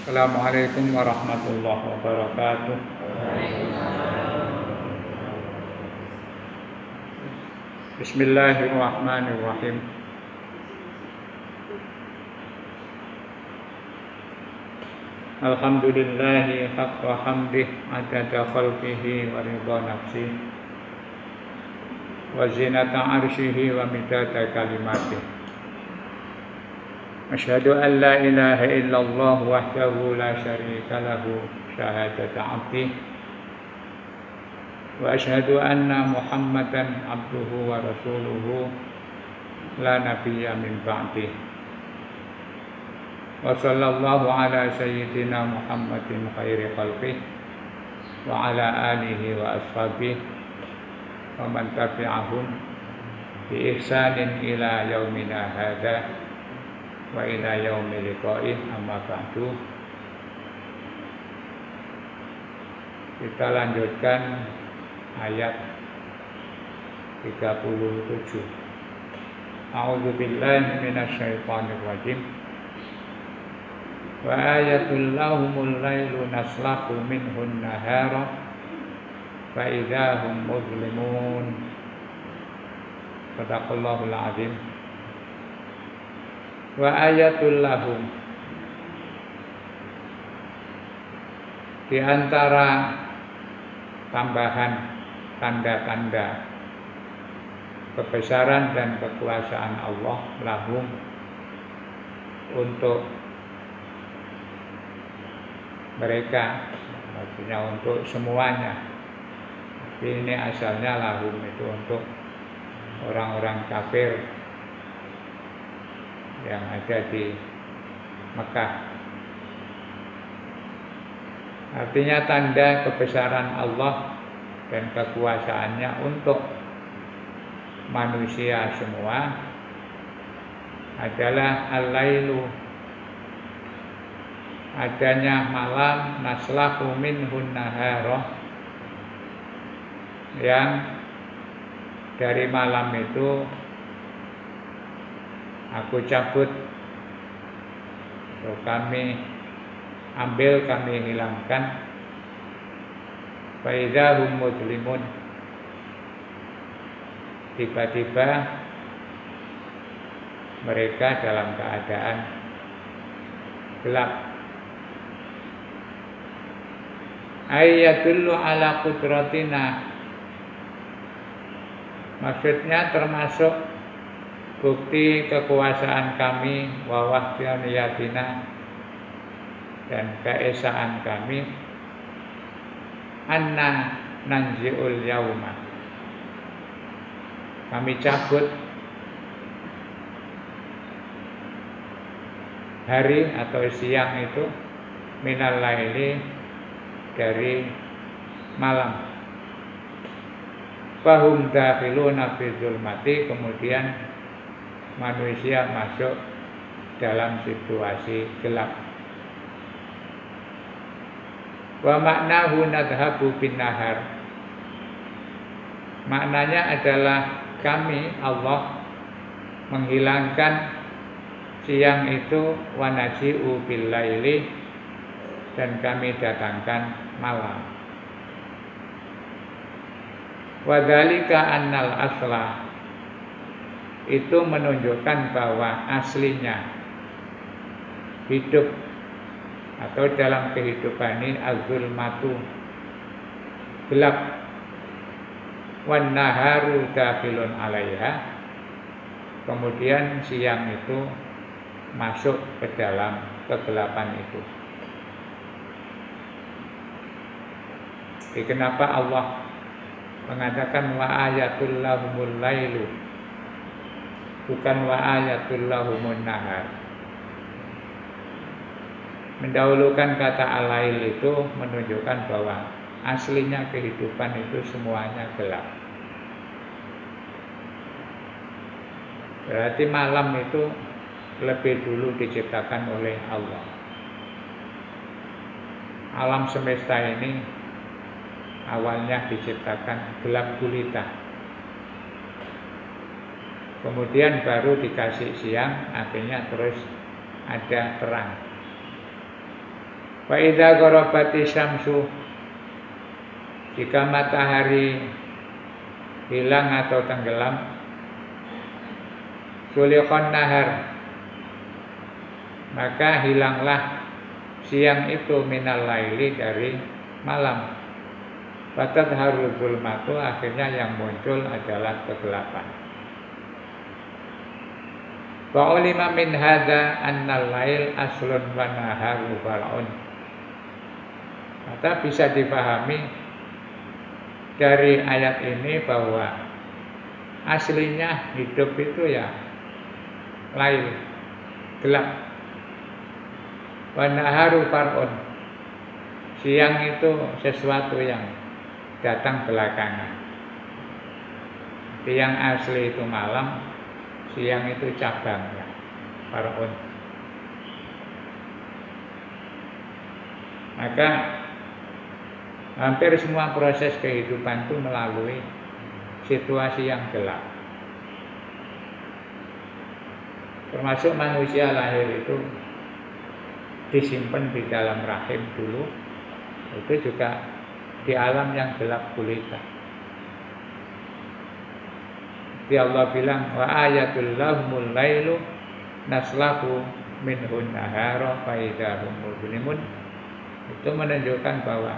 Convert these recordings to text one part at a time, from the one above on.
Assalamualaikum warahmatullahi wabarakatuh. Bismillahirrahmanirrahim. Alhamdulillahi haqqa hamdih adada khalqihi wa ridha nafsih wa zinata arshihi wa midada kalimatih. Asyhadu an la ilaha illallah wahdahu la syarika lahu syahadata 'abdih wa asyhadu anna Muhammadan abduhu wa rasuluhu la nabiyya min ba'dih. Wa sallallahu ala sayyidina Muhammadin khairi khalqih wa ala alihi wa ashabihi wa man tabi'ahum bi ihsanin ila yaumina hadza wa ila yaumil liqa'ih, amma ba'du. Kita lanjutkan ayat 37. A'udzu billahi minasyaitonir rajim. Wa ayatul lahumul lailu naslakhu minhun nahara fa idzahum muzlimun. Shadaqallahul azim. Wa ayatul lahum, di antara tambahan tanda-tanda kebesaran dan kekuasaan Allah lahum, untuk mereka, maksudnya untuk semuanya. Tapi ini asalnya lahum itu untuk orang-orang kafir yang ada di Mekah. Artinya tanda kebesaran Allah dan kekuasaannya untuk manusia semua adalah al-lailu, adanya malam, naslakhu minhun nahara, yang dari malam itu aku cabut, atau kami ambil, kami hilangkan. Fa idzahum muzlimun, tiba-tiba mereka dalam keadaan gelap. Ayatullu ala qudratina, maksudnya termasuk bukti kekuasaan kami, wa wahdaniyatina, dan keesaan kami, anna nanzi'ul yauma, kami cabut hari atau siang itu, minal laili, dari malam. Fahum dakhiluna fi zulmati, kemudian manusia masuk dalam situasi gelap. Wa maknahu nadhabu bin nahar, maknanya adalah kami, Allah, menghilangkan siang itu, wa naji'u bil laili, dan kami datangkan malam. Wa dzalika annal asla, itu menunjukkan bahwa aslinya hidup atau dalam kehidupan ini az-zulmatu, gelap, wan naharu dakhilun alaiha, kemudian siang itu masuk ke dalam kegelapan itu. Jadi kenapa Allah mengatakan wa ayatul lahumul lailu, bukan wa ayatul lahumun nahar? Mendahulukan kata alail itu menunjukkan bahwa aslinya kehidupan itu semuanya gelap. Berarti malam itu lebih dulu diciptakan oleh Allah. Alam semesta ini awalnya diciptakan gelap gulita, kemudian baru dikasih siang, akhirnya terus ada terang. Wa idza gharabati syamsu, jika matahari hilang atau tenggelam, suliqan nahar, maka hilanglah siang itu minal laili dari malam. Fatadharul zulmatu, akhirnya yang muncul adalah kegelapan. Wa ulima min hadza annal lail aslun wa naharu far'un. Maka bisa dipahami dari ayat ini bahwa aslinya hidup itu ya lail, gelap. Wa naharu far'un, siang itu sesuatu yang datang belakangan. Yang asli itu malam, siang itu cabang ya, far'un. Maka hampir semua proses kehidupan itu melalui situasi yang gelap. Termasuk manusia lahir itu disimpan di dalam rahim dulu, itu juga di alam yang gelap gulita. Di Allah bilang, wa ayatul lahumul lailu naslahu minhun nahara fa idza hum mudlimun. Itu menunjukkan bahwa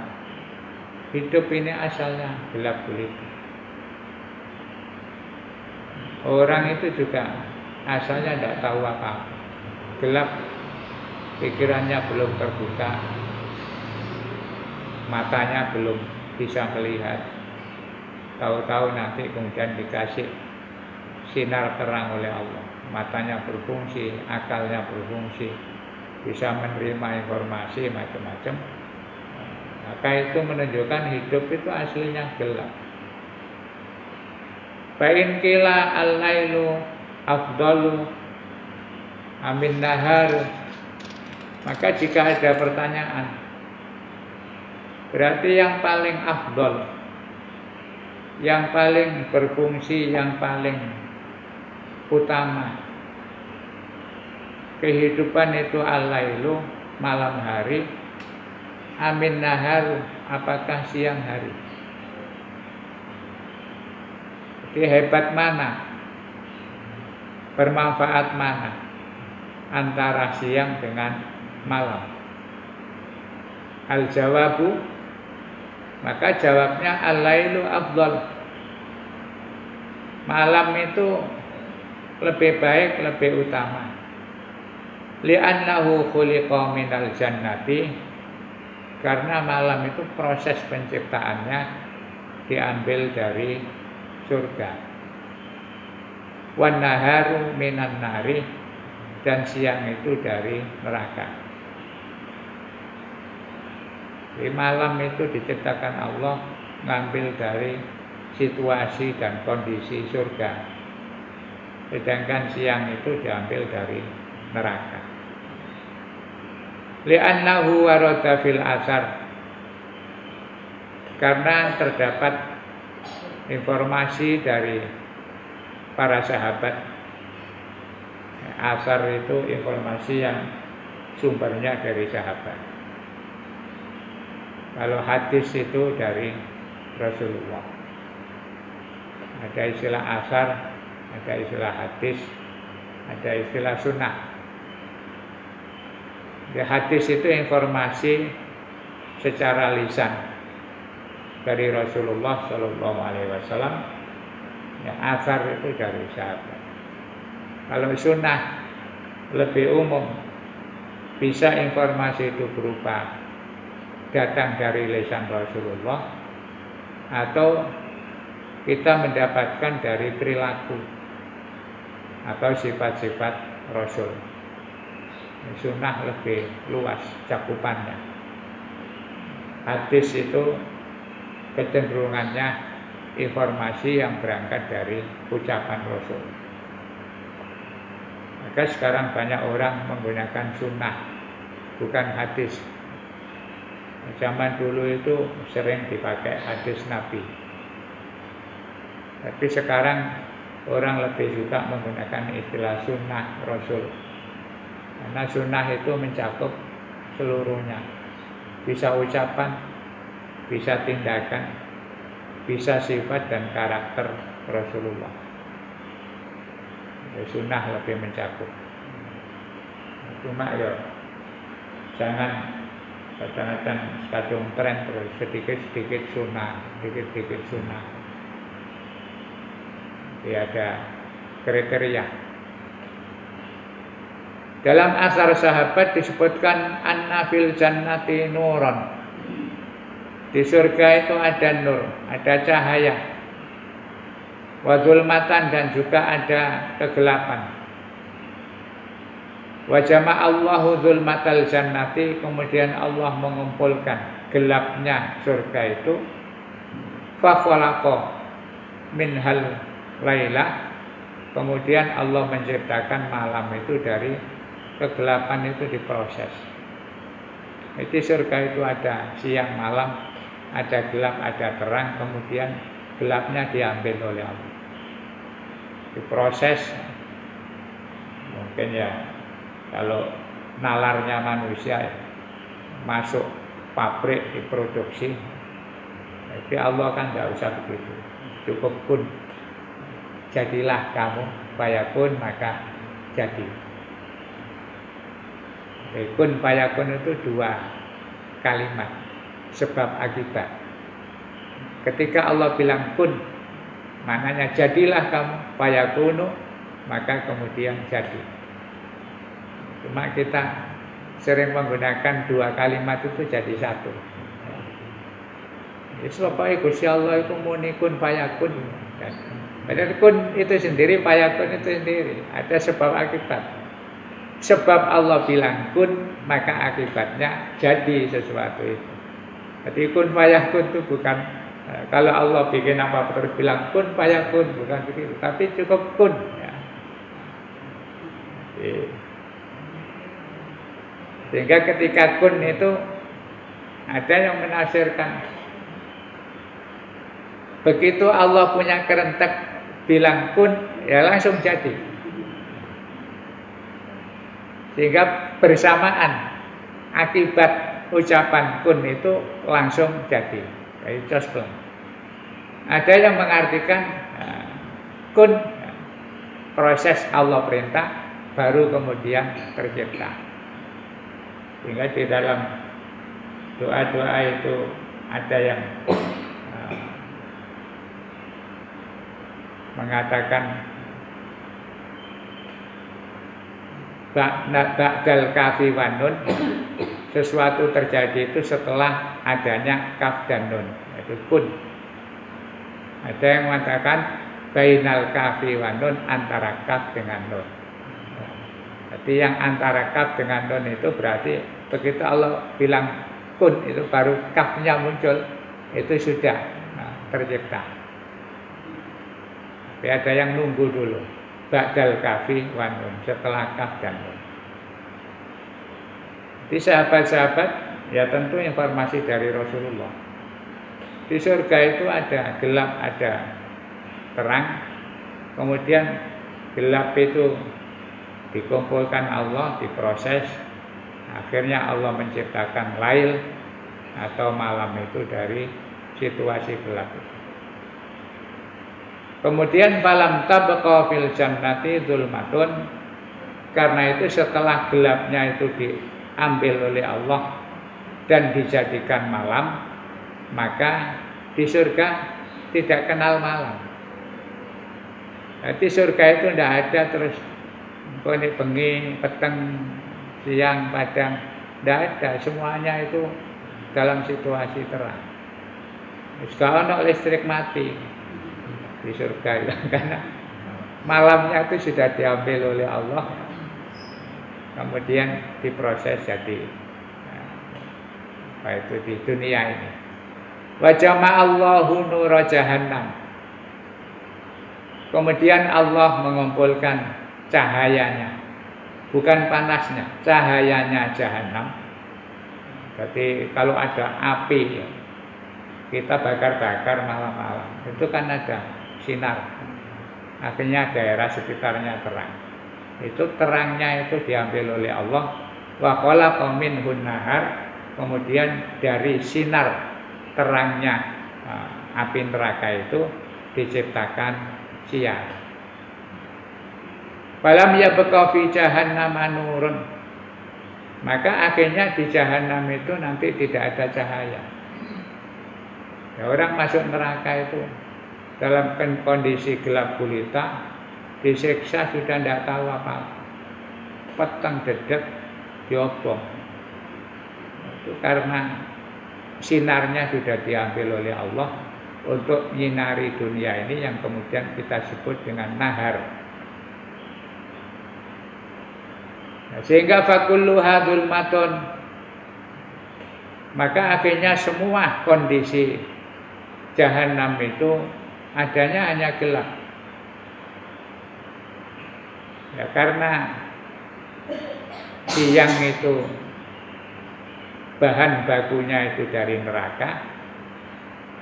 hidup ini asalnya gelap gulita. Orang itu juga asalnya tidak tahu apa-apa, gelap, pikirannya belum terbuka, matanya belum bisa melihat. Tahu-tahu nanti kemudian dikasih sinar terang oleh Allah, matanya berfungsi, akalnya berfungsi, bisa menerima informasi macam-macam. Maka itu menunjukkan hidup itu aslinya gelap. Fa in qila al-lailu afdalu amin nahar, maka jika ada pertanyaan, berarti yang paling afdal, yang paling berfungsi, yang paling utama kehidupan itu al-lailu, malam hari, amin nahar, apakah siang hari? Jadi hebat mana, bermanfaat mana antara siang dengan malam? Al-jawabu, maka jawabnya al-lailu afdal. Malam itu lebih baik, lebih utama. Li'annahu khuliqa minal jannati, karena malam itu proses penciptaannya diambil dari surga. Wan naharu minan nari, dan siang itu dari neraka. Di malam itu diciptakan Allah ngambil dari situasi dan kondisi surga, sedangkan siang itu diambil dari neraka. Li'annahu warada fil asar, karena terdapat informasi dari para sahabat. Asar itu informasi yang sumbernya dari sahabat. Kalau hadis itu dari Rasulullah. Ada istilah asar, ada istilah hadis, ada istilah sunnah. Di hadis itu informasi secara lisan dari Rasulullah Shallallahu Alaihi Wasallam. Ya, asar itu dari sahabat. Kalau sunnah lebih umum, bisa informasi itu berupa datang dari lisan Rasulullah, atau kita mendapatkan dari perilaku atau sifat-sifat Rasul. Sunnah lebih luas cakupannya. Hadis itu kecenderungannya informasi yang berangkat dari ucapan Rasul. Maka sekarang banyak orang menggunakan sunnah, bukan hadis. Zaman dulu itu sering dipakai hadis Nabi, tapi sekarang orang lebih suka menggunakan istilah sunnah Rasul, karena sunnah itu mencakup seluruhnya, bisa ucapan, bisa tindakan, bisa sifat dan karakter Rasulullah. Sunnah lebih mencakup. Cuma ya jangan kadang-kadang kadung tren terus sedikit-sedikit sunnah, sedikit-sedikit sunnah. Jadi ada kriteria. Dalam asar sahabat disebutkan anna fil jannati nuron. Di surga itu ada nur, ada cahaya. Wa zulmatan dan juga ada kegelapan. Wa jama'allahu zulmatal jannati, kemudian Allah mengumpulkan gelapnya surga itu. Fa khalaqa minhal laila, kemudian Allah menciptakan malam itu dari kegelapan itu diproses. Jadi surga itu ada siang malam, ada gelap, ada terang, kemudian gelapnya diambil oleh Allah. Diproses. Mungkin ya kalau nalarnya manusia masuk pabrik diproduksi, tapi Allah kan tidak usah begitu. Cukup kun, jadilah kamu, fayakun, maka jadi. Kun fayakun itu dua kalimat, sebab akibat. Ketika Allah bilang kun, maknanya jadilah kamu, fayakunu, maka kemudian jadi. Cuma kita sering menggunakan dua kalimat itu jadi satu. Pokoknya Gusti Allah itu muni kun fayakun. Padahal kun itu sendiri, fayakun itu sendiri. Ada sebab akibat. Sebab Allah bilang kun, maka akibatnya jadi sesuatu itu. Jadi kun fayakun itu bukan kalau Allah bikin apa terus bilang kun fayakun, bukan begitu. Tapi cukup kun. Ya. Sehingga ketika kun itu ada yang menafsirkan begitu Allah punya kerentek bilang kun, ya langsung jadi. Sehingga bersamaan akibat ucapan kun itu langsung jadi. Kayak cospleng. Ada yang mengartikan kun proses Allah perintah baru kemudian tercipta. Sehingga di dalam doa-doa itu ada yang mengatakan ba'dal kafi wan nun, sesuatu terjadi itu setelah adanya kaf dan nun, yaitu kun. Ada yang mengatakan bainal kafi wan nun, antara kaf dengan nun. Jadi yang antara kaf dengan nun itu berarti begitu Allah bilang kun itu baru kafnya muncul, itu sudah tercipta. Tapi ada yang nunggu dulu, ba'dal kafi wan nun, setelah kaf dan nun. Di sahabat-sahabat ya tentu informasi dari Rasulullah. Di surga itu ada gelap, ada terang. Kemudian gelap itu dikumpulkan Allah, diproses. Akhirnya Allah menciptakan lail atau malam itu dari situasi gelap itu. Kemudian falam tabqa fil jannati dzulmatun, karena itu setelah gelapnya itu diambil oleh Allah dan dijadikan malam, maka di surga tidak kenal malam. Jadi surga itu tidak ada terus ini bengi, peteng, siang, padang, tidak ada. Semuanya itu dalam situasi terang. Sekarang ada listrik mati di surga itu, karena malamnya itu sudah diambil oleh Allah, kemudian diproses jadi itu di dunia ini. Wa jama'allahu nura jahannam, kemudian Allah mengumpulkan cahayanya, bukan panasnya, cahayanya jahanam. Jadi kalau ada api ya, kita bakar-bakar malam-malam, itu kan ada sinar, akhirnya daerah sekitarnya terang. Itu terangnya itu diambil oleh Allah. Wa khalaqa minhun nahar, kemudian dari sinar terangnya api neraka itu diciptakan siang. Falam yabqa fi jahannam nurun. Maka akhirnya di jahanam itu nanti tidak ada cahaya. Ya, orang masuk neraka itu dalam kondisi gelap gulita, disiksa sudah tidak tahu apa-apa. Petang dedek diobong. Itu karena sinarnya sudah diambil oleh Allah untuk menyinari dunia ini yang kemudian kita sebut dengan nahar. Nah, sehingga fakullu hadul maton, maka akhirnya semua kondisi jahanam itu adanya hanya gelap. Ya, karena siang itu bahan bakunya itu dari neraka,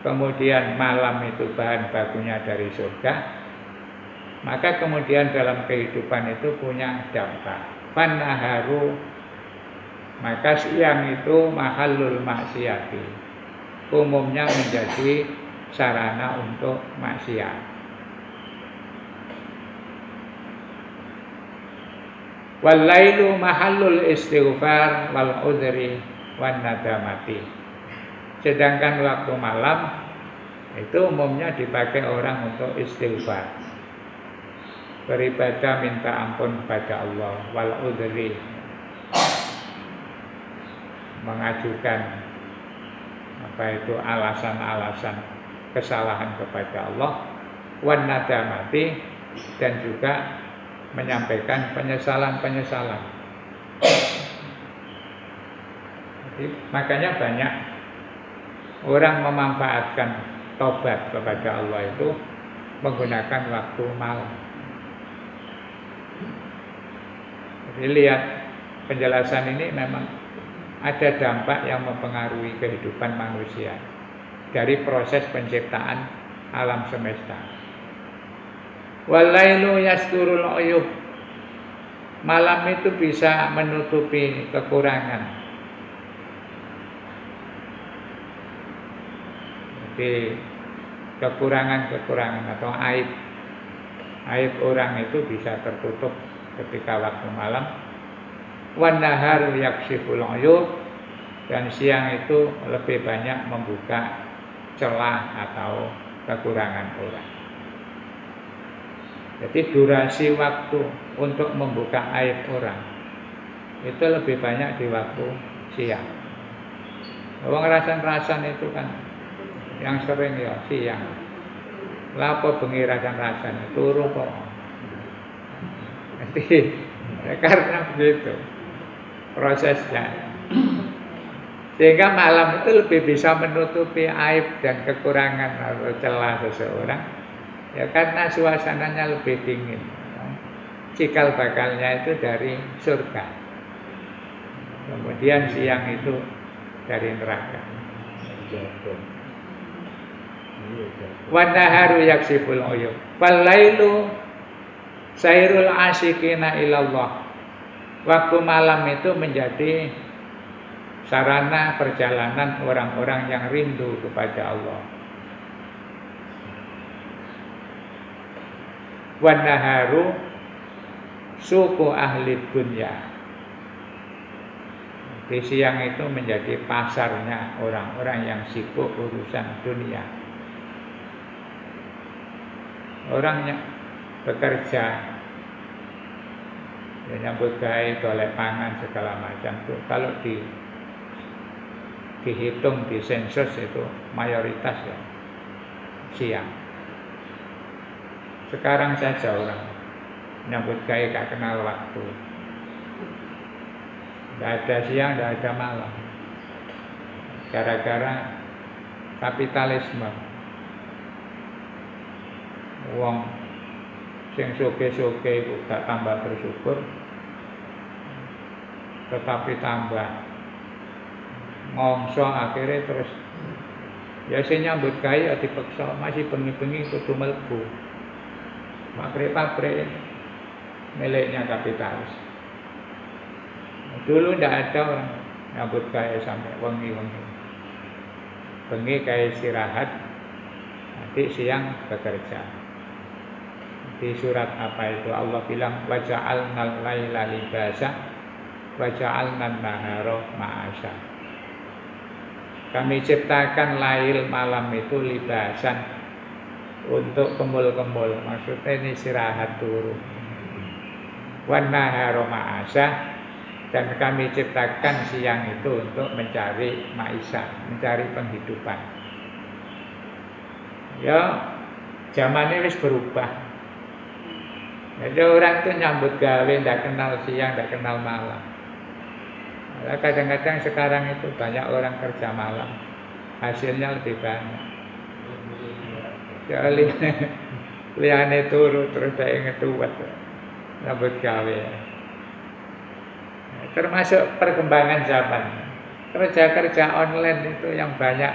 kemudian malam itu bahan bakunya dari surga, maka kemudian dalam kehidupan itu punya dampak. Fanaharu, maka siang itu mahallul maksiati, umumnya menjadi sarana untuk maksiat. Wallailu mahallul istighfar wal udhri wan nadamati. Sedangkan waktu malam itu umumnya dipakai orang untuk istighfar, beribadah minta ampun pada Allah, wal udhri, mengajukan alasan-alasan kesalahan kepada Allah, wan nadamati, dan juga menyampaikan penyesalan-penyesalan. Jadi, makanya banyak orang memanfaatkan tobat kepada Allah itu menggunakan waktu malam. Jadi lihat penjelasan ini memang ada dampak yang mempengaruhi kehidupan manusia dari proses penciptaan alam semesta. Walailu yasturul uyub, malam itu bisa menutupi kekurangan. Jadi kekurangan-kekurangan atau aib orang itu bisa tertutup ketika waktu malam. Wan nahar yakshiful uyub, dan siang itu lebih banyak membuka celah atau kekurangan orang. Jadi durasi waktu untuk membuka aib orang itu lebih banyak di waktu siang. Wong rasan-rasan itu kan yang sering ya siang. Lapo bengi rasan-rasan turu kok. Jadi karena begitu prosesnya, sehingga malam itu lebih bisa menutupi aib dan kekurangan atau celah seseorang, ya karena suasananya lebih dingin. Cikal bakalnya itu dari surga, kemudian siang itu dari neraka. Wan naharu yaksiful uyub, fal lailu sairul asyikina ilallah. Waktu malam itu menjadi sarana perjalanan orang-orang yang rindu kepada Allah. Wan naharu suku ahli dunya. Di siang itu menjadi pasarnya orang-orang yang sibuk urusan dunia. Orang yang bekerja, nyambut gawe, golek pangan segala macam tuh, kalau dihitung di sensus itu mayoritas ya siang. Sekarang saja orang nyambut gawe gak kenal waktu, tidak ada siang, tidak ada malam, gara-gara kapitalisme. Wong sing soge-soge itu gak tambah bersyukur, tetapi tambah ngongso, akhirnya terus ya sing nyambut gawe ya dipeksa, masih bengi-bengi kudu mlebu pabrik-pabrik miliknya kapitalis. Dulu ndak ada orang nyambut gawe sampai wengi-wengi. Bengi kae istirahat, nanti siang bekerja. Di surat apa itu Allah bilang wa ja'alnal laila libasa wa ja'alnan nahara ma'asya. Kami ciptakan lail malam itu libasan untuk kemul-kemul, maksudnya ini istirahat dulu. Wan nahara ma'asya, dan kami ciptakan siang itu untuk mencari maisha, mencari penghidupan. Ya, zamannya wis berubah. Jadi orang itu nyambut gawe tidak kenal siang, tidak kenal malam. Nah, kadang-kadang sekarang itu banyak orang kerja malam, hasilnya lebih banyak. Ya liane turu terus saya ngetuwet nyambut gawe. Termasuk perkembangan zaman, kerja-kerja online itu yang banyak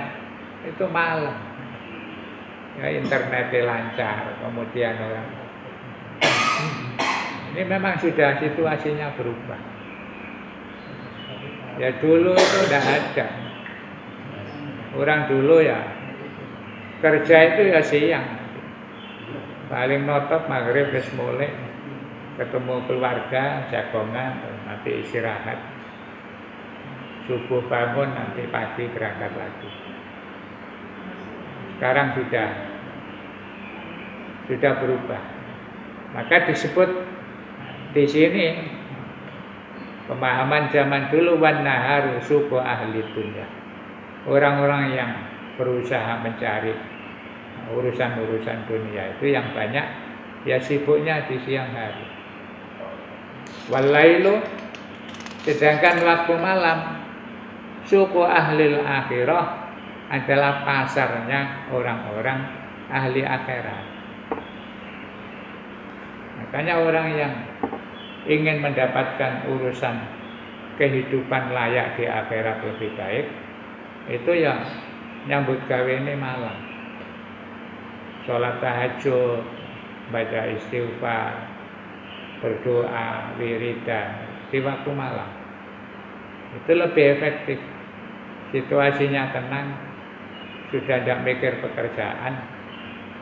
itu malam. Ya, internetnya lancar, kemudian orang ini memang sudah situasinya berubah. Ya dulu itu tidak ada. Orang dulu ya kerja itu ya siang, paling notok maghrib wis mulai ketemu keluarga, jagongan, nanti istirahat. Subuh bangun, nanti pagi berangkat lagi. Sekarang sudah berubah. Maka disebut di sini pemahaman zaman dulu wan naharu suku ahli dunya. Orang-orang yang berusaha mencari urusan-urusan dunia itu yang banyak ya sibuknya di siang hari. Walailu, sedangkan waktu malam suku ahli akhirah adalah pasarnya orang-orang ahli akhirat. Makanya orang yang ingin mendapatkan urusan kehidupan layak di akhirat lebih baik, itu ya nyambut gawe ini malam. Sholat tahajud, baca istighfar, berdoa, wiridan di waktu malam. Itu lebih efektif. Situasinya tenang, sudah tidak mikir pekerjaan,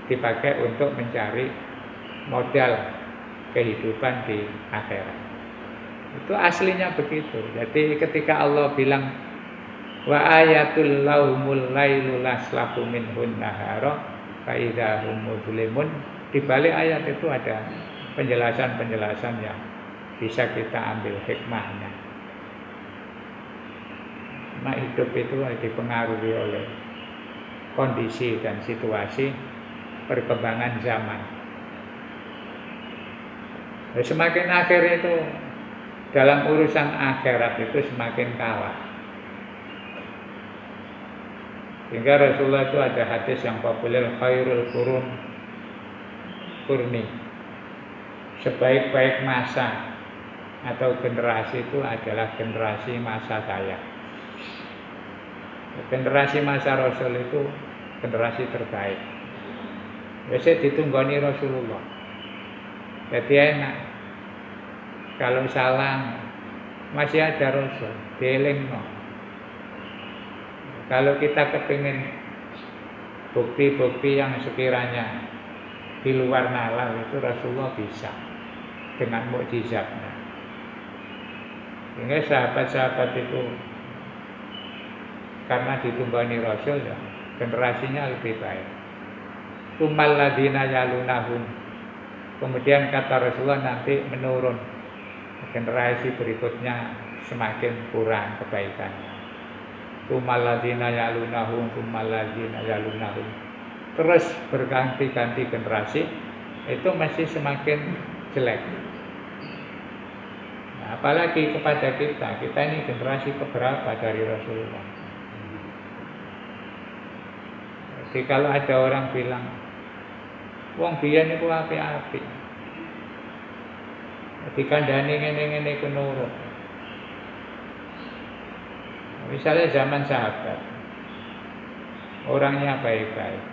dipakai untuk mencari modal kehidupan di akhirat. Itu aslinya begitu. Jadi ketika Allah bilang wa ayatul lahumul lailu laslaku minhun nahara fa idza hum mudlimun, di balik ayat itu ada penjelasan-penjelasan yang bisa kita ambil hikmahnya. Nah, hidup itu dipengaruhi oleh kondisi dan situasi perkembangan zaman. Nah, semakin akhir itu dalam urusan akhirat itu semakin kalah. Sehingga Rasulullah itu ada hadis yang populer, khairul kurni, sebaik-baik masa atau generasi itu adalah generasi masa saya. Generasi masa Rasul itu generasi terbaik. Biasanya ditunggoni Rasulullah. Jadi enak. Kalau salah masih ada Rasul, dielingno. Kalau kita kepingin bukti-bukti yang sekiranya di luar nalar itu Rasulullah bisa dengan mukjizatnya. Sehingga sahabat-sahabat itu karena ditunggoni Rasul ya generasinya lebih baik. Tumal ladina yalunahum. Kemudian kata Rasulullah nanti menurun, generasi berikutnya semakin kurang kebaikannya. Tumal ladina yalunahum, tumal ladina yalunahum. Terus berganti-ganti generasi itu masih semakin jelek. Nah, apalagi kepada kita ini generasi keberapa dari Rasulullah. Jadi kalau ada orang bilang wong biyen niku apik-apik. Dikandani ngene-ngene ku nurut. Misalnya zaman sahabat, orangnya baik-baik.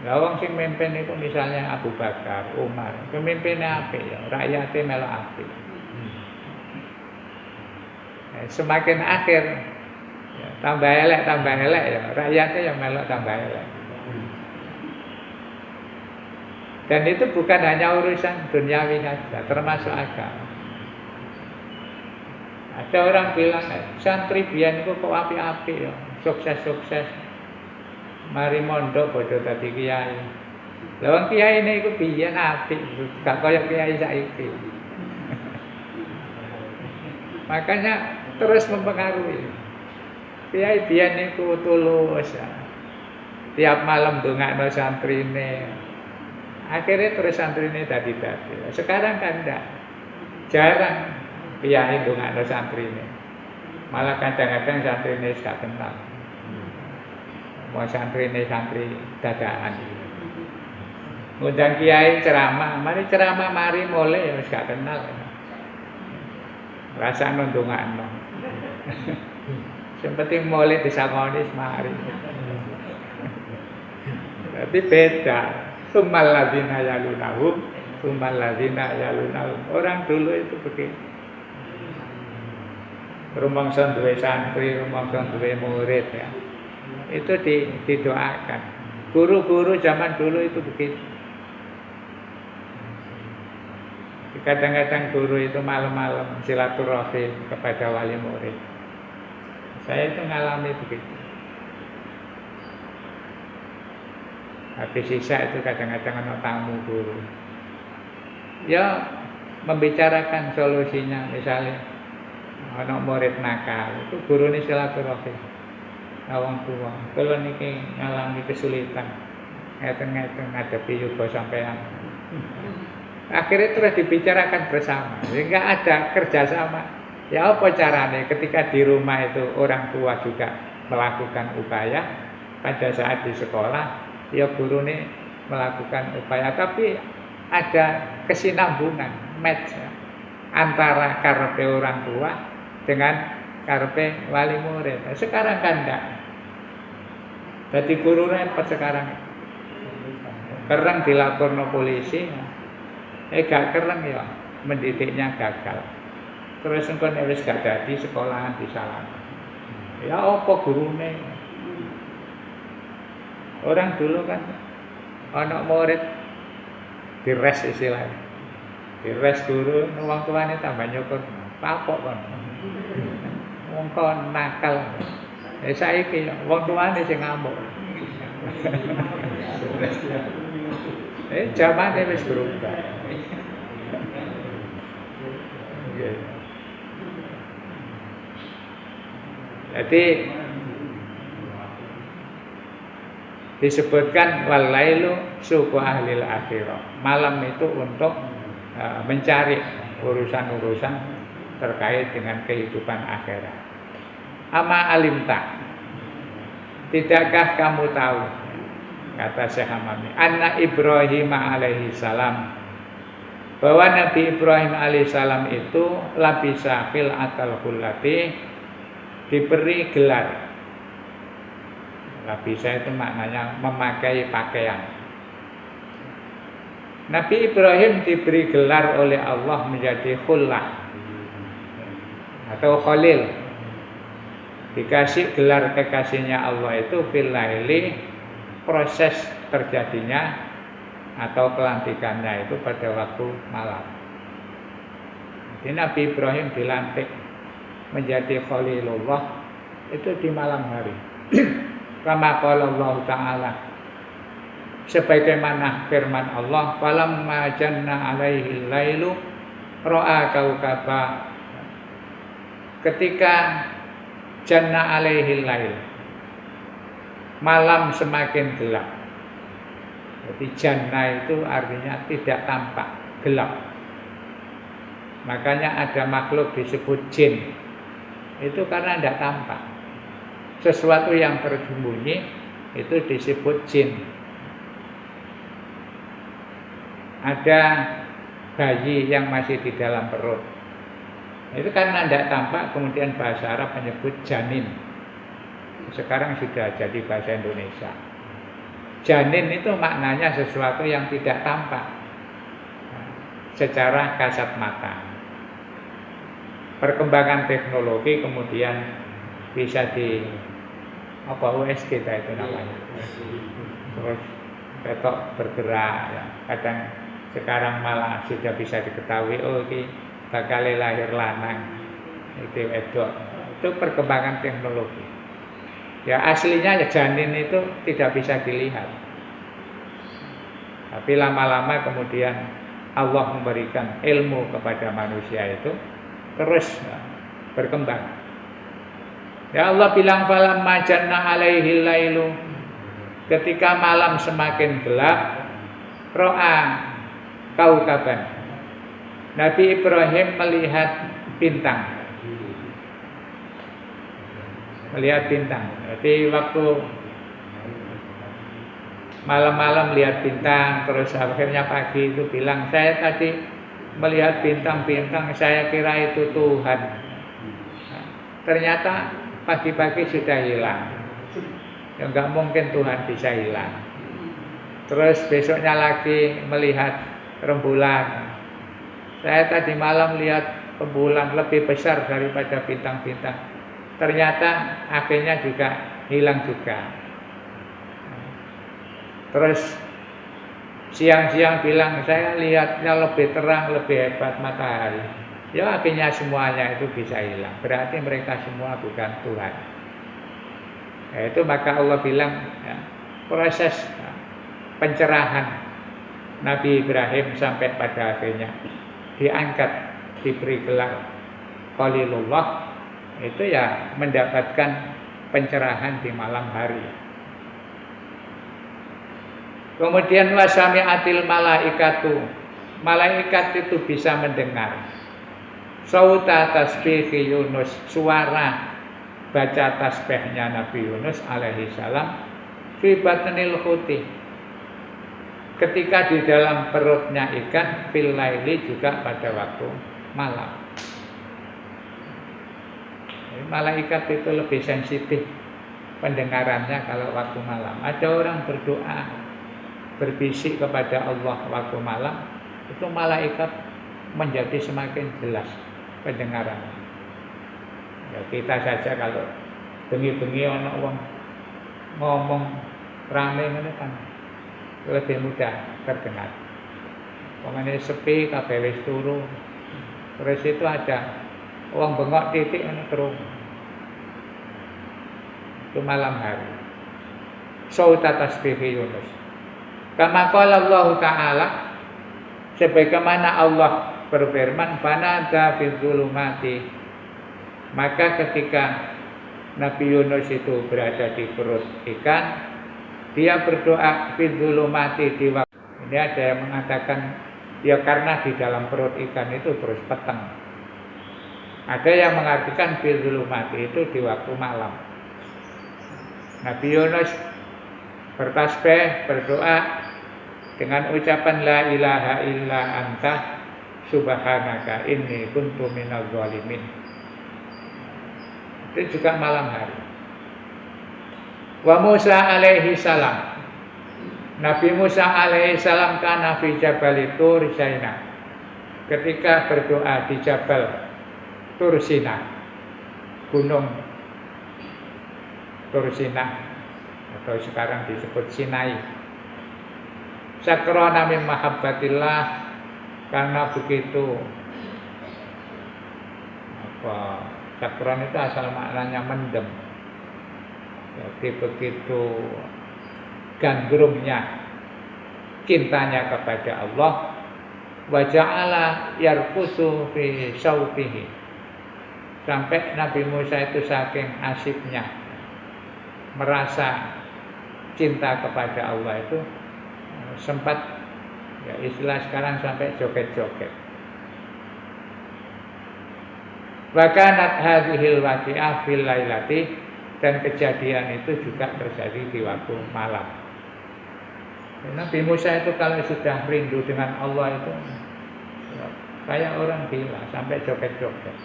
Lah wong sing mimpin itu misalnya Abu Bakar, Umar, pemimpinnya apik ya, rakyatnya melok apik. semakin akhir ya, tambah elek ya, rakyatnya yang melok tambah elek. Dan itu bukan hanya urusan duniawi saja, termasuk agama. Ada orang bilang, santri biyen itu kok api-api ya, sukses-sukses. Mari mondok bodoh tadi kiai. Lah wong kiai ini iku biyen apik, gak kaya kiai saiki. Makanya terus mempengaruhi. Kiai biyen niku tulus. Ya. Tiap malam ndongakno santrine. Akhirnya terus santrine dadi-dadi. Sekarang kan enggak. Jarang kiai ndongakno santrine. Malah kadang-kadang santrine gak kenal. Mau santrine santri dadakan. Ngundang kiai ceramah, mari mulai ya wis gak kenal. Rasa ndongakno. Sing penting mulai disangoni mari. Tapi beda. Summal ladzina yalunahum, summal ladzina yalunahum. Orang dulu itu begitu. Rumangsa duwe santri, rumangsa duwe murid ya. Itu didoakan. Guru-guru zaman dulu itu begitu. Kadang-kadang guru itu malam-malam silaturahim kepada wali murid. Saya itu ngalami begitu. Habis sisa itu kadang-kadang ada tamu guru. Ya membicarakan solusinya, misalnya ada murid nakal, itu guru ini silaturahim. Awang tua, kalau niki ngalami kesulitan, ngeten-ngeten ngadepi yuga sampean. Akhirnya terus dibicarakan bersama, sehingga ada kerjasama. Ya apa caranya ketika di rumah itu orang tua juga melakukan upaya, pada saat di sekolah ya guru ini melakukan upaya, tapi ada kesinambungan, match ya, antara karepe orang tua dengan karepe wali murid. Nah, sekarang kan enggak. Jadi guru repot sekarang. Kereng dilaporno polisi. Gak kereng ya, mendidiknya gagal. Terus engko nek wis gak dadi sekolahan disalah. Ya apa gurune? Orang dulu kan anak murid dires istilahnya. Dires guru, wong tuane tambah nyukur. Papok kon. Wong kon nakal. Saiki wong tuane sing ngamuk. Zamane wis berubah. Jadi disebutkan walailu suku ahlil akhirah. Malam itu untuk mencari urusan-urusan terkait dengan kehidupan akhirat. Ama alimta, tidakkah kamu tahu, kata Syekh Hamami, anna Ibrahim alaihi salam, bahwa Nabi Ibrahim alaihissalam itu labisa fil atal hullati, diberi gelar. Labisa itu maknanya memakai pakaian. Nabi Ibrahim diberi gelar oleh Allah menjadi khullah atau khalil. Dikasih gelar kekasihnya Allah itu fil laili, proses terjadinya atau kelantikannya itu pada waktu malam. Jadi Nabi Ibrahim dilantik menjadi Khalilullah itu di malam hari. Kama qala Allah Ta'ala, sebagaimana firman Allah, falamma janna alaihi lailu ra'a kaukaba, ketika janna alaihi lail, malam semakin gelap. Jadi jannah itu artinya tidak tampak, gelap. Makanya ada makhluk disebut jin. Itu karena tidak tampak. Sesuatu yang tersembunyi itu disebut jin. Ada bayi yang masih di dalam perut. Itu karena tidak tampak, kemudian bahasa Arab menyebut janin. Sekarang sudah jadi bahasa Indonesia. Janin itu maknanya sesuatu yang tidak tampak secara kasat mata. perkembangan teknologi kemudian bisa di USG itu namanya. Terus ketok bergerak ya. Kadang sekarang malah sudah bisa diketahui ini bakal lahir lanang itu wedok. Itu perkembangan teknologi. Ya aslinya ya janin itu tidak bisa dilihat. Tapi lama-lama kemudian Allah memberikan ilmu kepada manusia itu terus berkembang. Ya Allah bilang falamma janna alaihi lailu, ketika malam semakin gelap, ro'a kaukaban. Nabi Ibrahim melihat bintang. Melihat bintang. Jadi waktu malam-malam lihat bintang, terus akhirnya pagi itu bilang, saya tadi melihat bintang-bintang, saya kira itu Tuhan. Nah, ternyata pagi-pagi sudah hilang. Ya enggak mungkin Tuhan bisa hilang. Terus besoknya lagi melihat rembulan. Saya tadi malam lihat rembulan lebih besar daripada bintang-bintang. Ternyata akhirnya juga hilang juga. Terus siang-siang bilang saya lihatnya lebih terang, lebih hebat matahari. Ya akhirnya semuanya itu bisa hilang. Berarti mereka semua bukan Tuhan. Ya, itu maka Allah bilang ya, proses pencerahan Nabi Ibrahim sampai pada akhirnya diangkat, diberi gelar Khalilullah, itu ya mendapatkan pencerahan di malam hari. Kemudian wasami'atil malaikatu, malaikat itu bisa mendengar sauta tasbih Yunus, suara baca tasbihnya Nabi Yunus alaihi salam fi batnil huti, ketika di dalam perutnya ikan, fil laili, juga pada waktu malam. Jadi, malaikat itu lebih sensitif pendengarannya kalau waktu malam. Ada orang berdoa berbisik kepada Allah waktu malam, itu malaikat menjadi semakin jelas pendengarannya. Ya, kita saja kalau bengi-bengi ana wong ngomong rame ngene kan lebih mudah terdengar. Pokoknya sepi kabeh wis turu. Terus itu ada wong bengok titik ngene terus. Itu malam hari. Sauta tasbih Yunus. Kama qala Allah Ta'ala, sebagaimana Allah berfirman, fanada fil zulumati, maka ketika Nabi Yunus itu berada di perut ikan, dia berdoa fil zulumati di waktu. Ini ada yang mengatakan ya karena di dalam perut ikan itu terus petang. Ada yang mengartikan fil zulumati itu di waktu malam. Nabi Yunus bertasbih, berdoa dengan ucapan la ilaha illa anta subhanaka inni kuntu minadz zalimin. Itu juga malam hari. Wa Musa alaihi salam, Nabi Musa alaihi salam kana fi Jabal Tur Sina, ketika berdoa di Jabal Tur Sina, gunung Tur Sina atau sekarang disebut Sinai. Sakrona min mahabbatillah, karena begitu sakron itu asal maknanya mendem. Jadi begitu gandrungnya cintanya kepada Allah, wa ja'ala yarqusu fi sautihi, sampai Nabi Musa itu saking asyiknya merasa cinta kepada Allah itu sempat ya istilah sekarang sampai joget-joget. Wa kanat hadhil waqi'ah fil lailati, dan kejadian itu juga terjadi di waktu malam. Nabi Musa itu kalau sudah rindu dengan Allah itu ya, kayak orang gila sampai joget-joget.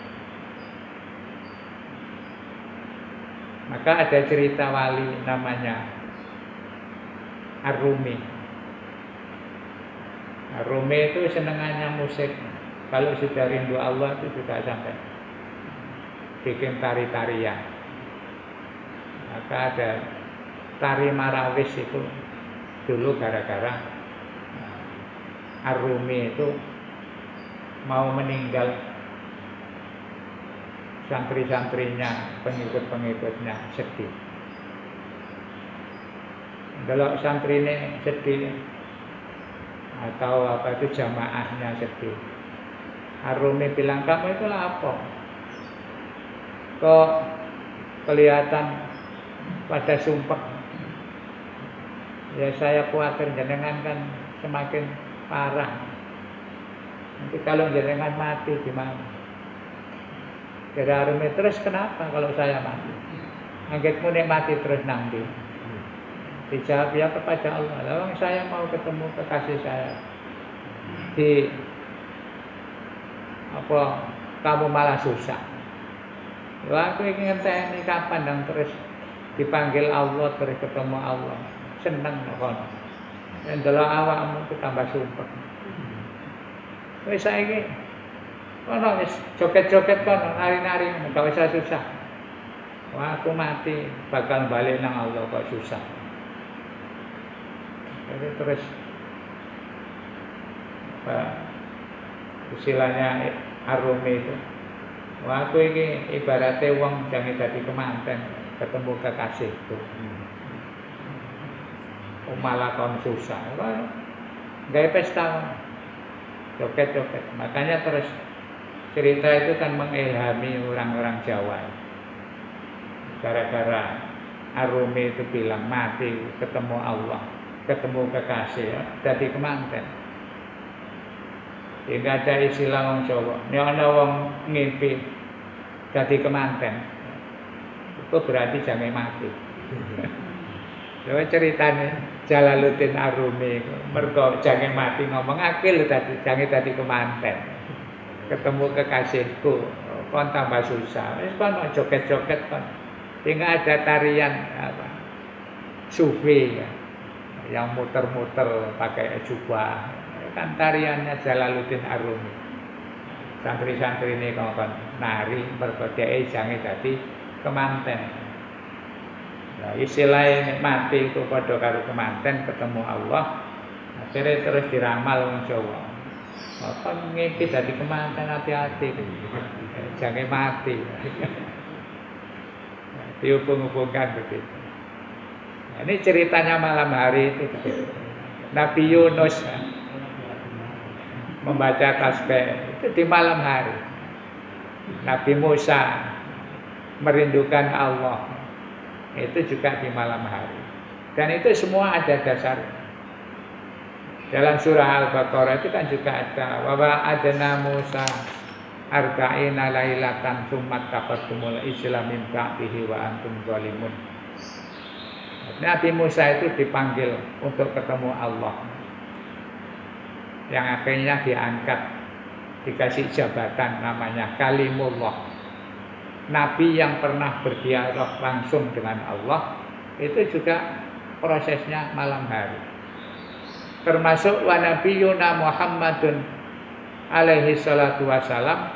Maka ada cerita wali namanya Ar-Rumi. Rumi itu senengannya musik. Kalau sudah rindu Allah itu juga sampai bikin tari-tarian. Maka ada tari Marawis itu dulu gara-gara Ar-Rumi itu mau meninggal, santri-santrinya, pengikut-pengikutnya sedih. Kalau santri ini sedih atau apa itu jamaahnya sedih, Ar-Rumi bilang, kamu itulah apa? Kok kelihatan pada sumpah? Ya saya khawatir jenengan kan semakin parah. Nanti kalau jenengan mati gimana? Jadi Ar-Rumi, terus kenapa kalau saya mati? Anggitmu nek mati terus nanti. Dijawab ya kepada Allah. Lalu saya mau ketemu kekasih saya. Di apa kamu malah susah. Wah, aku ingin ngenteni kapan dan terus dipanggil Allah, terus ketemu Allah. Seneng kon. Ndelok awakmu itu tambah sumpah. Wis saiki ono wis joget-joget kono, nari-nari, gak usah susah. Wah, aku mati bakal balik nang Allah kok susah. Jadi terus istilahnya Ar-Rumi itu, wah aku ini ibaratnya wong jangan jadi kemanten ketemu kekasihku. Malah kon susah, gak pesta, joget-joget. Makanya terus cerita itu kan mengilhami orang-orang Jawa. Gara-gara Ar-Rumi itu bilang mati ketemu Allah, ketemu kekasih, ya, jadi kemanten. Tidak ada istilah wong Jawa. Nek ana wong ngimpi jadi kemanten, itu berarti jangan mati. Lha ceritane Jalaluddin Ar-Rumi mergo jangan mati ngomong akil tadi jangan tadi kemanten. Ketemu kekasihku, kon tambah susah. Wis kon joget-joget kon. Tinggal ada tarian apa? Sufi ya. Yang muter-muter pakai jubah, kan tariannya Jalaluddin Ar-Rumi. Santri-santri ini kon nari berbeda jange dadi kemanten. Nah, istilahnya mati itu padha karo kemanten ketemu Allah. Akhirnya terus diramal wong Jawa. Kon ngimpi dadi kemanten hati-hati. Jange mati. Dihubung-hubungkan begitu. Ini ceritanya malam hari itu. Nabi Yunus membaca tasbih itu di malam hari. Nabi Musa merindukan Allah itu juga di malam hari. Dan itu semua ada dasar. Dalam surah Al-Baqarah itu kan juga ada wa adna Musa arba'ina lailatan tsumma taqaddumul Islam min ba'dihi wa antum zalimun. Nabi Musa itu dipanggil untuk ketemu Allah, yang akhirnya diangkat, dikasih jabatan namanya Kalimullah. Nabi yang pernah berdialog langsung dengan Allah itu juga prosesnya malam hari. Termasuk wa nabiyuna Muhammadun alaihi salatu wasalam,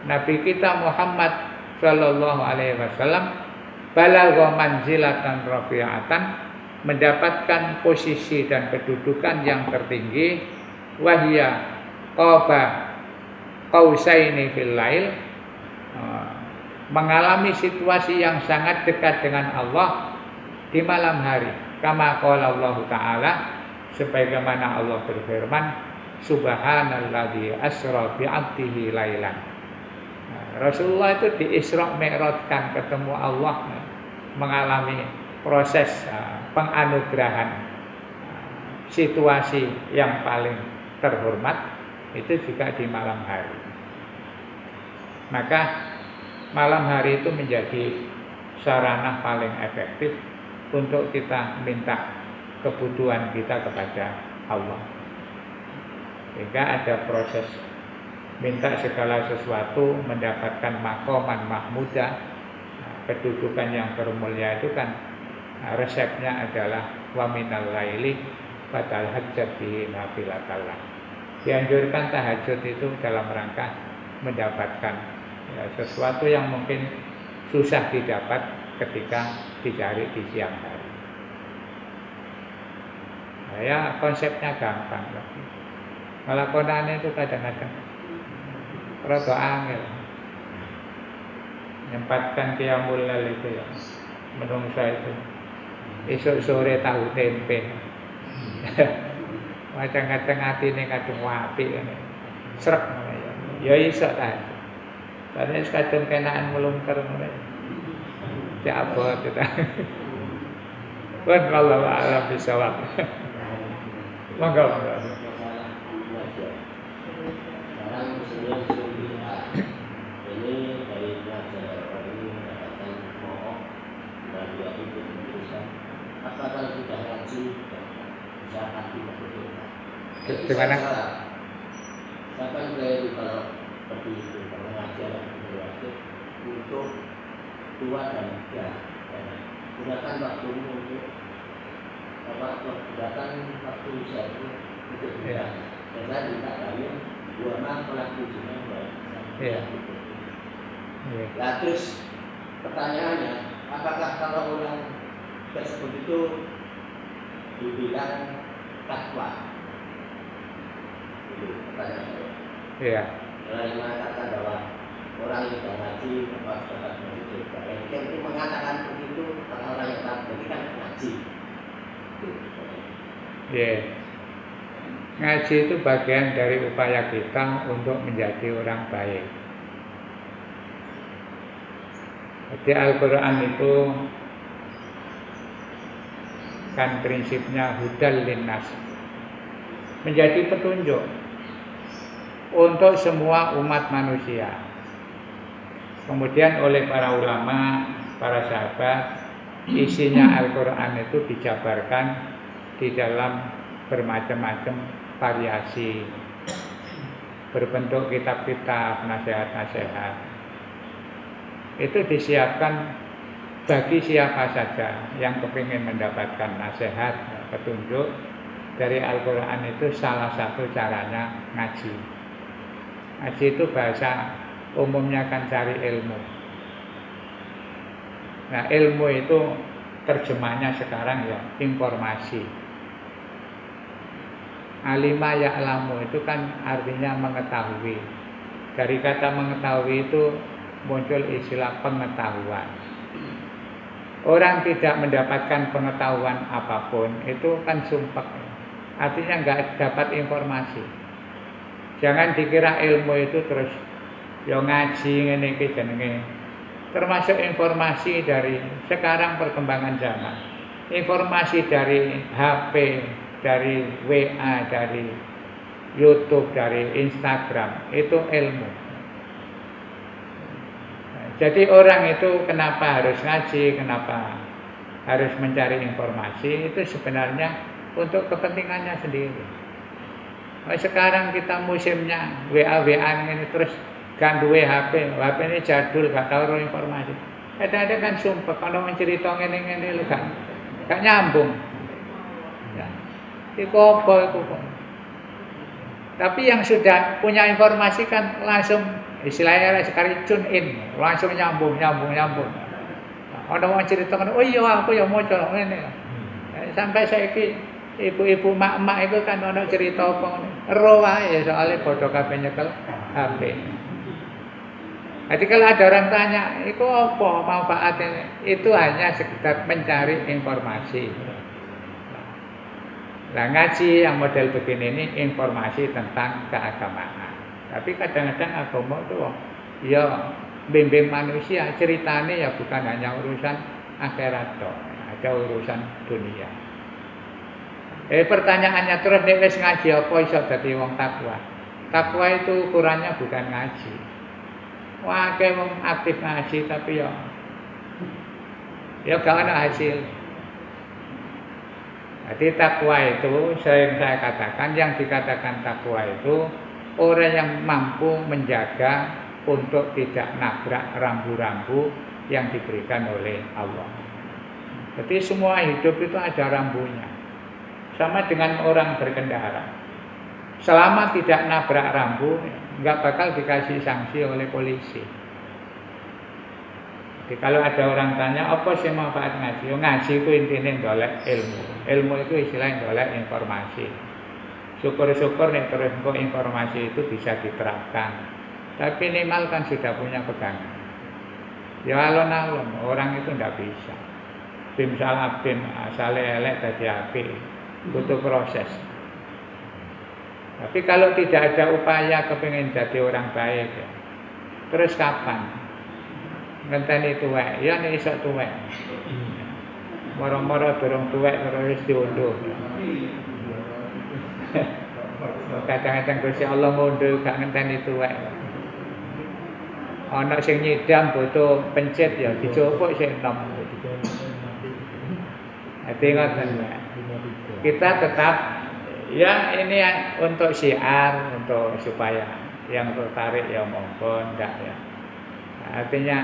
Nabi kita Muhammad sallallahu alaihi wasallam balagha manzilatan rafi'atan, mendapatkan posisi dan kedudukan yang tertinggi, wahya qaba qausaini fil lail, mengalami situasi yang sangat dekat dengan Allah di malam hari. Kama qala Allah taala, sebagaimana Allah berfirman, subhanalladzi asra bi 'abdihi lailan. Rasulullah itu di Isra Mi'rajkan ketemu Allah, mengalami proses penganugerahan, situasi yang paling terhormat itu juga di malam hari. Maka malam hari itu menjadi sarana paling efektif untuk kita minta kebutuhan kita kepada Allah. Sehingga ada proses minta segala sesuatu, mendapatkan maqaman mahmudah, kedudukan yang termulia itu kan resepnya adalah wa minal laili fatal hajjat bihi nafilatallah. Dianjurkan tahajud itu dalam rangka mendapatkan Ya, sesuatu yang mungkin susah didapat ketika dicari di siang hari. Nah, ya konsepnya gampang. Ngelakonane itu kadang-kadang rada angel. Nyempatkan qiyamul lail itu ya. Menungsa itu. Esok sore tahu tempe. Kadang-kadang atine kadung apik ngene. Srek ngene ya. Ya iso ta. Karena kadang kenaan melungker ngene. Ya abot kita. Wallahu a'lam bishawab. Monggo. Ini dari pelajar ini mendapatkan mohon dari itu memutuskan apakah sudah ngaji bisa hati Gimana? Saya kan saya kalau seperti itu kalau ngajar wajib untuk 2 dan 3 gunakan waktumu untuk gunakan waktu saya itu untuk belajar. Dan saya minta kalian buatlah pelaku zina baik. Nah terus pertanyaannya, apakah kalau orang tersebut itu dibilang takwa? Itu pertanyaan saya. Iya. Orang yang mengatakan bahwa orang yang sudah ngaji dapat masuk surga. Yang itu mengatakan begitu kalau orang yang tak berarti kan ngaji. Iya. Ngaji itu bagian dari upaya kita untuk menjadi orang baik. Jadi Al-Quran itu kan prinsipnya hudal linnas, menjadi petunjuk untuk semua umat manusia. Kemudian oleh para ulama, para sahabat, isinya Al-Quran itu dijabarkan di dalam bermacam-macam variasi, berbentuk kitab-kitab, nasihat-nasihat. Itu disiapkan bagi siapa saja yang kepingin mendapatkan nasihat, petunjuk dari Al-Quran. Itu salah satu caranya ngaji. Ngaji itu bahasa umumnya kan cari ilmu. Nah, ilmu itu terjemahnya sekarang ya informasi. Alima ya'lamu itu kan artinya mengetahui. Dari kata mengetahui itu muncul istilah pengetahuan. Orang tidak mendapatkan pengetahuan apapun itu kan sumpek. Artinya nggak dapat informasi. Jangan dikira ilmu itu terus yo ngaji ngene iki jenenge. Termasuk informasi dari sekarang perkembangan zaman. Informasi dari HP, dari WA, dari YouTube, dari Instagram itu ilmu. Jadi orang itu kenapa harus ngaji, kenapa harus mencari informasi, itu sebenarnya untuk kepentingannya sendiri. Sekarang kita musimnya WA-WA ini terus gak duwe HP ini jadul, gak tahu informasi. Ada kan sumpah kalau mencerita ngene-ngene lu gak nyambung. Ya. Iku apa iku kok. Tapi yang sudah punya informasi kan langsung istilahnya sekali tune in, langsung nyambung. Ada orang cerita kan, oh iya aku yang mau colok ini. Sampai saiki ibu-ibu mak-mak itu kan ada cerita apa ero wae soalnya bodoh kabeh nyekel HP. Jadi kalau ada orang tanya, itu apa manfaatnya? Itu hanya sekedar mencari informasi. Nah, ngaji yang model begini ini informasi tentang keagamaan. Tapi kadang-kadang agama itu ya bimbing manusia, ceritanya ya bukan hanya urusan akhirat toh, ada urusan dunia. Pertanyaannya terus nek wis ngaji apa iso dadi wong takwa? Takwa itu ukurannya bukan ngaji. Wah, kayak wong aktif ngaji tapi ya gak ada hasil. Jadi takwa itu sering saya katakan, yang dikatakan takwa itu orang yang mampu menjaga untuk tidak nabrak rambu-rambu yang diberikan oleh Allah. Jadi semua hidup itu ada rambunya. Sama dengan orang berkendara. Selama tidak nabrak rambu, nggak bakal dikasih sanksi oleh polisi. Jadi kalau ada orang tanya apa sih manfaat ngaji? Ngaji itu intinya ndolek ilmu. Ilmu itu istilahnya ndolek informasi. Syukur-syukur nih terus kok informasi itu bisa diterapkan. Tapi minimal kan sudah punya pegangan. Ya alon-alon orang itu tidak bisa. Bim salah bim asale elek dadi apik. Butuh proses. Tapi kalau tidak ada upaya kepingin jadi orang baik, ya, terus kapan? Ngenteni tuwek, ya nek iso tuwek. Moro-moro durung tuwek terus diunduh. Kadang-kadang Gusti Allah ngunduh gak ngenteni tuwek. Ana sing nyidam butuh pencet ya dicopok sing enom. Dadi ngoten. Kita tetap ya ini untuk syiar, untuk supaya yang tertarik ya monggo ndak ya. Artinya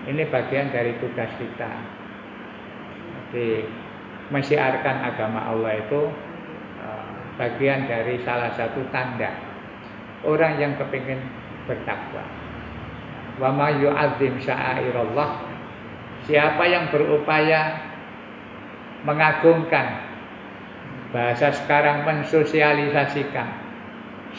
ini bagian dari tugas kita. Jadi menyiarkan agama Allah itu bagian dari salah satu tanda orang yang kepingin bertakwa. Wa may yu'azzim sya'airallah, siapa yang berupaya mengagungkan, bahasa sekarang mensosialisasikan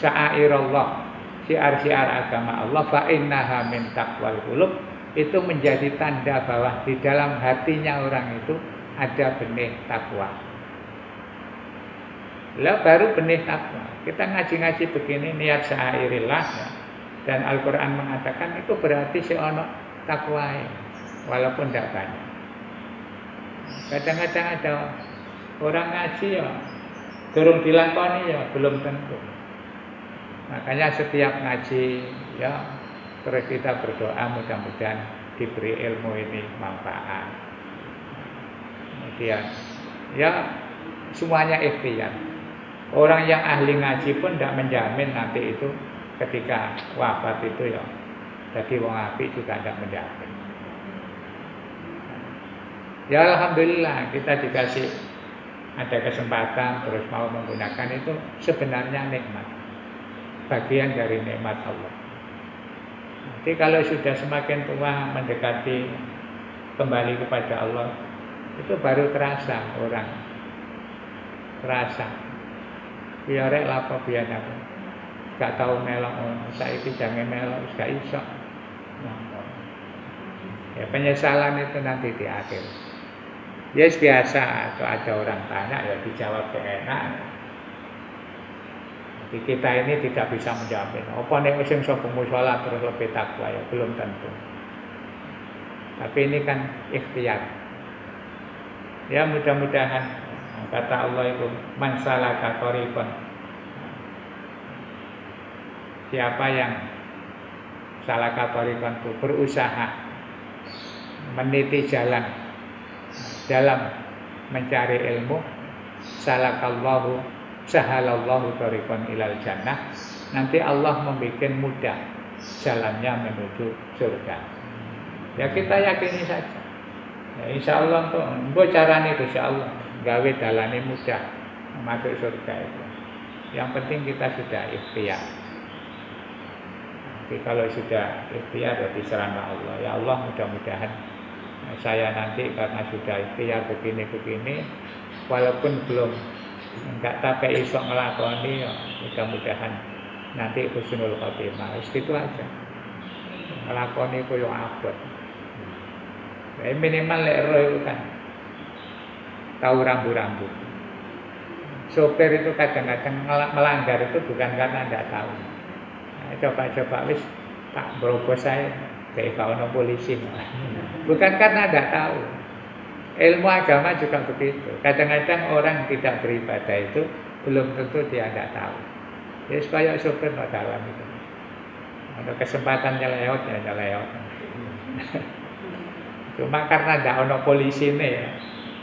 sya'airallah, syiar-syiar agama Allah, fa innaha min taqwal qulub, itu menjadi tanda bahwa di dalam hatinya orang itu ada benih takwa. Lah baru benih takwa. Kita ngaji-ngaji begini niat sya'airillah ya. Dan Al-Qur'an mengatakan itu berarti seono takwa walaupun tidak banyak. Kadang-kadang ada orang ngaji ya durung dilakoni ya belum tentu. Makanya setiap ngaji ya terus kita berdoa mudah-mudahan diberi ilmu ini manfaat. Kemudian ya semuanya ikhtiar. Orang yang ahli ngaji pun tidak menjamin nanti itu ketika wafat itu ya jadi wong apik juga tidak menjamin. Ya alhamdulillah kita dikasih ada kesempatan terus mau menggunakan itu sebenarnya nikmat. Bagian dari nikmat Allah. Jadi kalau sudah semakin tua mendekati kembali kepada Allah, itu baru terasa orang. Terasa. Biarek lapo biyen aku. Gak tahu melok, saiki jange melok gak iso. Ya penyesalan itu nanti di akhir. Ya biasa atau ada orang tanya ya dijawab enak. Jadi kita ini tidak bisa menjamin. Apa nek sing sapa musala terus lebih takwa ya belum tentu. Tapi ini kan ikhtiar. Ya mudah-mudahan kata Allah itu man salaka thariqan. Siapa yang salaka thariqan itu berusaha meniti jalan dalam mencari ilmu, salakallahu sahalallahu thariqan ilal jannah, nanti Allah membuat mudah jalannya menuju surga. Ya kita yakini saja. Ya insya Allah tuh, mbok carane insya Allah gawe dalane mudah masuk surga itu. Yang penting kita sudah ikhtiar. Tapi kalau sudah ikhtiar ya diserahkan Allah. Ya Allah mudah-mudahan saya nanti karena sudah ikhtiar begini-begini, walaupun belum enggak tapi iso ngelakoni ya mudah-mudahan nanti husnul khotimah. Itu aja. Ngelakoni koyo abot. Minimal lek ro itu kan tahu rambu-rambu. Sopir itu kadang-kadang melanggar itu bukan karena tidak tahu. Nah, coba-coba wis tak berobos saya kayak kalau polisi. Bukan karena tidak tahu. Ilmu agama juga begitu. Kadang-kadang orang tidak beribadah itu belum tentu dia tidak tahu. Ya supaya sopir no dalam itu. Ada kesempatan nyelewat ya nyelewat. Cuma karena tidak ono polisi ini ya,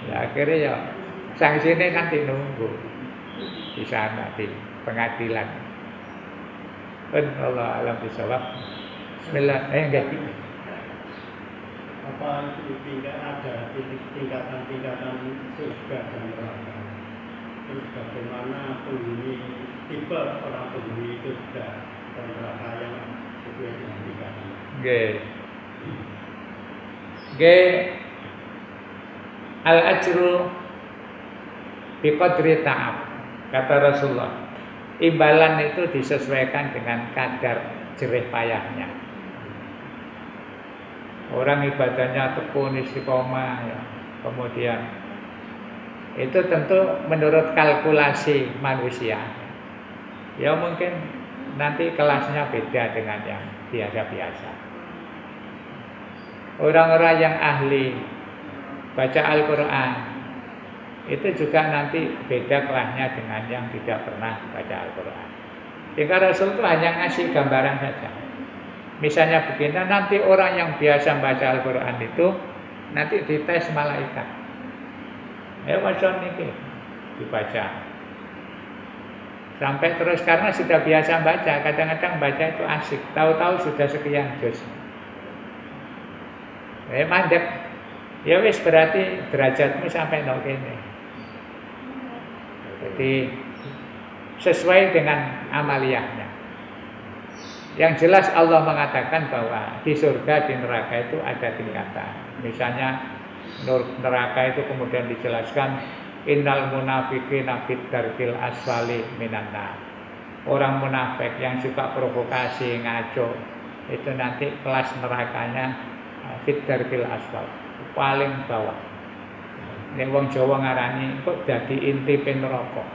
ya akhirnya ya sanksinya nanti nunggu di sana di pengadilan. Allah alam bisawab. Bismillah. Enggak. Apa itu tidak ada tingkatan-tingkatan surga dan neraka? Terus bagaimana penghuni tipe orang penghuni surga dan neraka yang sesuai dengan tingkatan? Oke. al-ajru biqadri ta'ab. Kata Rasulullah, imbalan itu disesuaikan dengan kadar jerih payahnya. Orang ibadahnya tekun istiqomah ya. Kemudian itu tentu menurut kalkulasi manusia. Ya mungkin nanti kelasnya beda dengan yang biasa-biasa. Orang-orang yang ahli baca Al-Quran itu juga nanti beda kelasnya dengan yang tidak pernah baca Al-Quran. Sehingga Rasul itu hanya ngasih gambaran saja. Misalnya begini, nanti orang yang biasa baca Al-Quran itu nanti dites malaikat. Ya macam ini dibaca. Sampai terus karena sudah biasa baca, kadang-kadang baca itu asik. Tahu-tahu sudah sekian juz. Mandek. Ya wis berarti derajatmu sampai nol kene. Jadi sesuai dengan amaliyahnya. Yang jelas Allah mengatakan bahwa di surga, di neraka itu ada tingkatan. Misalnya neraka itu kemudian dijelaskan innal munafiqina fid darkil asfali minan nar. Orang munafik yang suka provokasi, ngaco, itu nanti kelas nerakanya fid darkil asfal, paling bawah. Nek wong Jawa ngarani kok dadi intipe neraka.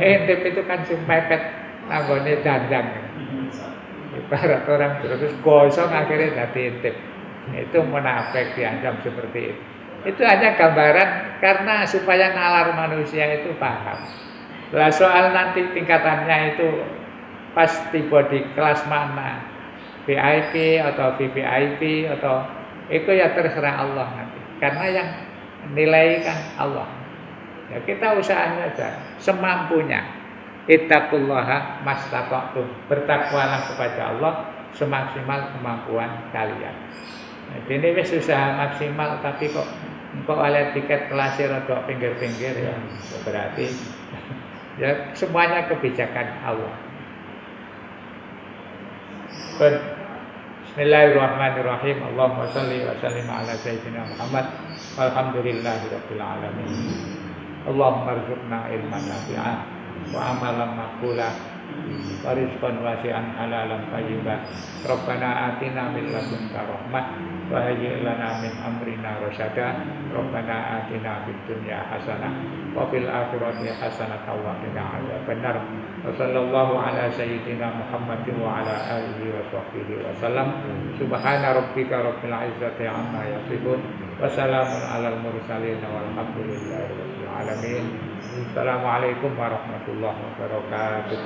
Intip itu kan sing pepet nanggone dandang. Ibarat orang terus gosong akhirnya dadi intip. Itu munafik diancam seperti itu. Itu hanya gambaran karena supaya nalar manusia itu paham. Lah soal nanti tingkatannya itu pas tiba di kelas mana, VIP atau VVIP atau itu ya terserah Allah nanti. Karena yang nilai kan Allah. Ya kita usahanya saja semampunya. Ittaqullaha mastata'tum. Bertakwalah kepada Allah semaksimal kemampuan kalian. Jadi ini wis usaha maksimal tapi kok oleh tiket kelasnya rodok pinggir-pinggir ya berarti ya semuanya kebijakan Allah. Bismillahirrahmanirrahim. Allahumma shalli wa sallim ala sayyidina Muhammad. Walhamdulillahirabbil alamin. Allahumma arzuqna ilman nafi'an wa amalan maqbulan wa rizqan wasi'an halalan thayyiban. Rabbana atina min ladunka rahmah wa hayyi' lana min amrina rasyada. Rabbana atina fid dunya hasanah wa fil akhirati hasanah wa qina adzabannar. Wa sallallahu ala sayyidina Muhammadin wa ala alihi wa sahbihi wa sallam. Subhana rabbika rabbil izzati amma yasifun wa salamun alal mursalin walhamdulillahi rabbil alamin. Assalamualaikum warahmatullahi wabarakatuh.